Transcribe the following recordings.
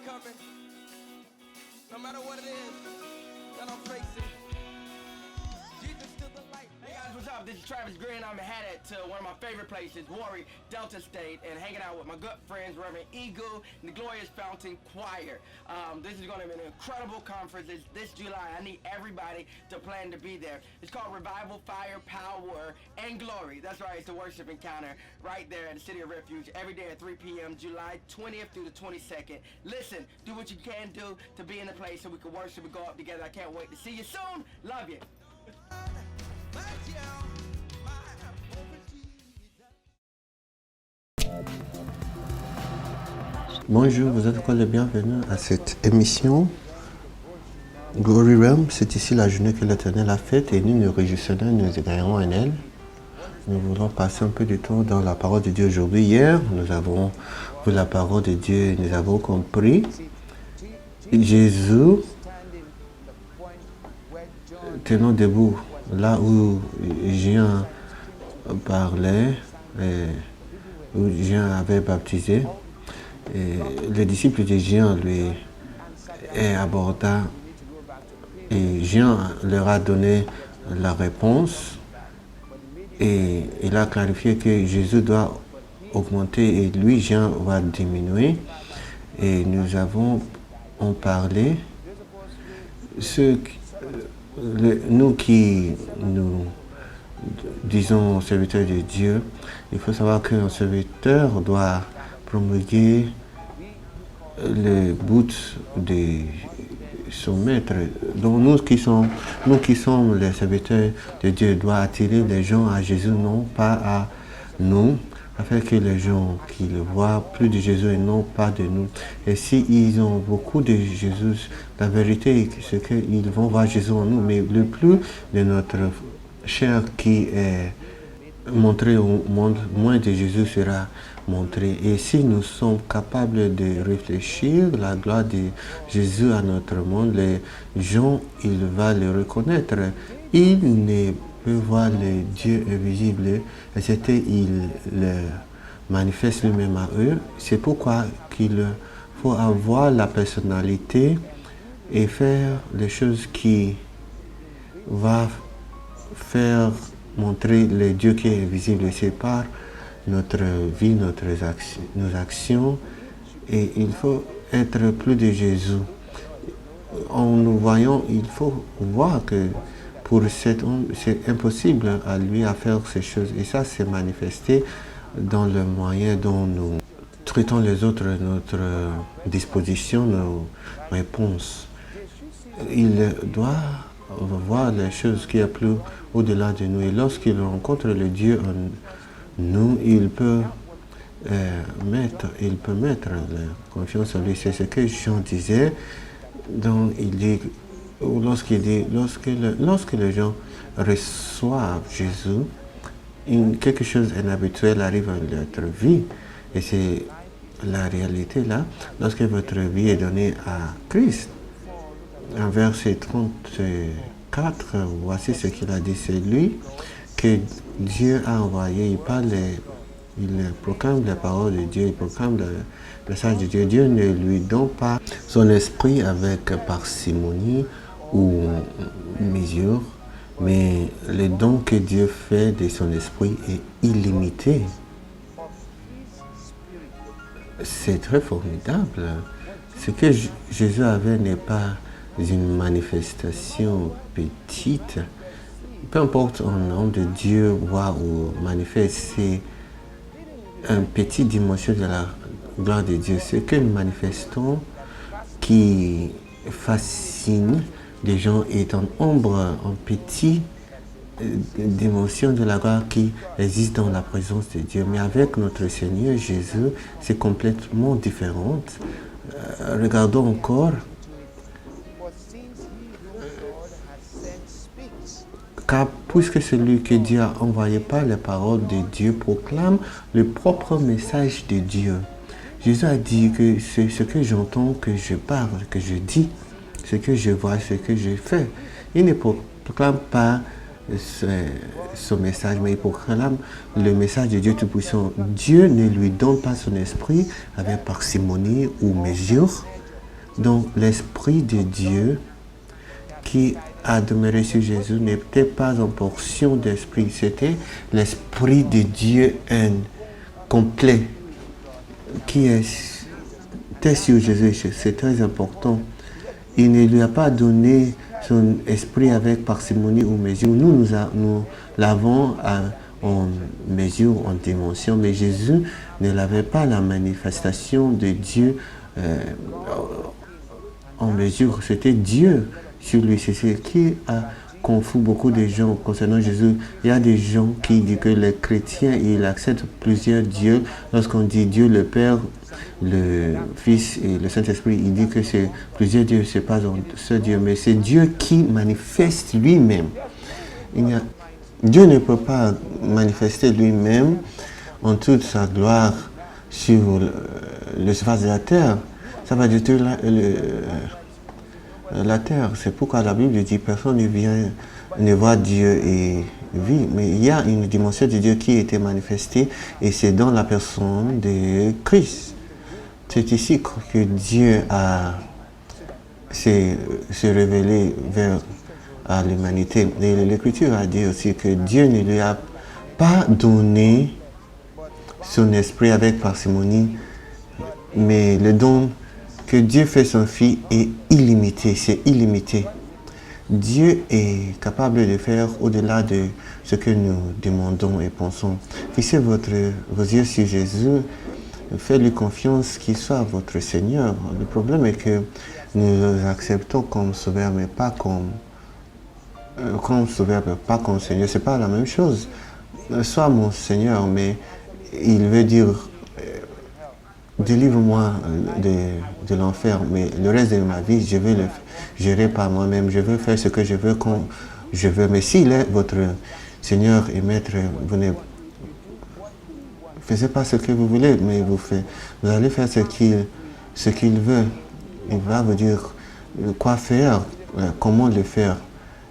coming. No matter what it is that I'm facing, Jesus still the light. Hey guys, what's up? This is Travis Green. I'm headed to one of my favorite places, Warri, Delta State, and hanging out with my good friends, Reverend Eagle and the Glorious Fountain Choir. This is going to be an incredible conference this July. I need everybody to plan to be there. It's called Revival, Fire, Power, and Glory. That's right, it's a worship encounter right there at the City of Refuge every day at 3 p.m. July 20th through the 22nd. Listen, do what you can do to be in the place so we can worship and go up together. I can't wait to see you soon. Love you. Bonjour, vous êtes encore les bienvenus à cette émission Glory Realm. C'est ici la journée que l'Éternel a faite et nous nous réjouissons, nous égaillons en elle. Nous voulons passer un peu de temps dans la parole de Dieu aujourd'hui. Hier, nous avons vu la parole de Dieu, nous avons compris Jésus tenant debout là où Jean parlait, où Jean avait baptisé. Et les disciples de Jean lui aborda et Jean leur a donné la réponse et il a clarifié que Jésus doit augmenter et lui, Jean, va diminuer. Et nous avons parlé, nous qui nous disons serviteurs de Dieu, il faut savoir qu'un serviteur doit promulguer le but de son maître. Donc nous qui sommes les serviteurs de Dieu doit attirer les gens à Jésus, non pas à nous, afin que les gens qui le voient plus de Jésus et non pas de nous. Et s'ils ont beaucoup de Jésus, la vérité c'est qu'ils vont voir Jésus en nous, mais le plus de notre chair qui est montrée au monde, moins de Jésus sera montré. Et si nous sommes capables de réfléchir la gloire de Jésus à notre monde, les gens, ils vont le reconnaître. Ils ne peuvent voir le Dieu invisible, et il le manifeste lui-même à eux. C'est pourquoi qu'il faut avoir la personnalité et faire les choses qui vont faire montrer le Dieu qui est invisible. C'est par notre vie, nos actions, et il faut être plus de Jésus. En nous voyant, il faut voir que pour cet homme, c'est impossible à lui à faire ces choses. Et ça s'est manifesté dans le moyen dont nous traitons les autres, notre disposition, nos réponses. Il doit voir les choses qui sont plus au-delà de nous. Et lorsqu'il rencontre le Dieu en nous, il peut mettre la confiance en lui. C'est ce que Jean disait. Donc il dit, lorsque les gens reçoivent Jésus, quelque chose d'inhabituel arrive à notre vie. Et c'est la réalité là. Lorsque votre vie est donnée à Christ, en verset 34, voici ce qu'il a dit, c'est lui que Dieu a envoyé, il proclame la parole de Dieu, il proclame le message de Dieu. Dieu ne lui donne pas son esprit avec parcimonie ou mesure, mais le don que Dieu fait de son esprit est illimité. C'est très formidable. Ce que Jésus avait n'est pas une manifestation petite. Peu importe un nom de Dieu voit ou manifeste, c'est une petite dimension de la gloire de Dieu. Ce que nous manifestons qui fascine les gens est en ombre, en petite dimension de la gloire qui existe dans la présence de Dieu. Mais avec notre Seigneur Jésus, c'est complètement différent. Regardons encore. Car puisque celui que Dieu a envoyé par les paroles de Dieu proclame le propre message de Dieu. Jésus a dit que c'est ce que j'entends, que je parle, que je dis, ce que je vois, ce que je fais. Il ne proclame pas son message, mais il proclame le message de Dieu Tout-Puissant. Dieu ne lui donne pas son esprit avec parcimonie ou mesure, Donc l'Esprit de Dieu qui a demeuré sur Jésus n'était pas en portion d'esprit, c'était l'Esprit de Dieu complet qui était sur Jésus. C'est très important. Il ne lui a pas donné son esprit avec parcimonie ou mesure. Nous l'avons en mesure, en dimension, mais Jésus ne l'avait pas la manifestation de Dieu en mesure. C'était Dieu sur lui. C'est ce qui a confus beaucoup de gens concernant Jésus. Il y a des gens qui disent que les chrétiens, ils acceptent plusieurs dieux. Lorsqu'on dit Dieu le Père, le Fils et le Saint-Esprit, il dit que c'est plusieurs dieux, c'est pas un seul Dieu, mais c'est Dieu qui manifeste lui-même. Dieu ne peut pas manifester lui-même en toute sa gloire sur le surface de la terre. Ça va détruire la terre. C'est pourquoi la Bible dit personne ne voit Dieu et vit. Mais il y a une dimension de Dieu qui a été manifestée et c'est dans la personne de Christ. C'est ici que Dieu s'est révélé vers l'humanité. Et l'Écriture a dit aussi que Dieu ne lui a pas donné son esprit avec parcimonie, mais le don que Dieu fait son Fils est illimité, c'est illimité. Dieu est capable de faire au-delà de ce que nous demandons et pensons. Fixez vos yeux sur Jésus, faites-lui confiance qu'il soit votre Seigneur. Le problème est que nous le acceptons comme sauveur, mais pas comme sauveur, mais pas comme Seigneur. C'est pas la même chose. Sois mon Seigneur, mais il veut dire délivre-moi de l'enfer, mais le reste de ma vie, je vais le gérer par moi-même. Je veux faire ce que je veux quand je veux. Mais s'il est votre Seigneur et Maître, vous ne faites pas ce que vous voulez, mais vous allez faire ce qu'il veut. Il va vous dire quoi faire, comment le faire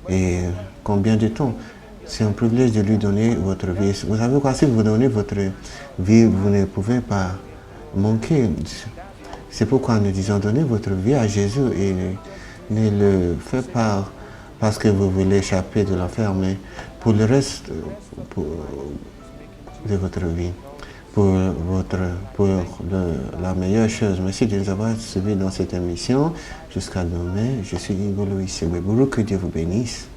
et combien de temps. C'est un privilège de lui donner votre vie. Vous savez quoi, si vous donnez votre vie, vous ne pouvez pas manquer. C'est pourquoi nous disons donnez votre vie à Jésus et ne le faites pas parce que vous voulez échapper de l'enfer, mais pour le reste de votre vie, pour la meilleure chose. Merci de nous avoir suivis dans cette émission. Jusqu'à demain, je suis Igor Louis Segweburu. Que Dieu vous bénisse.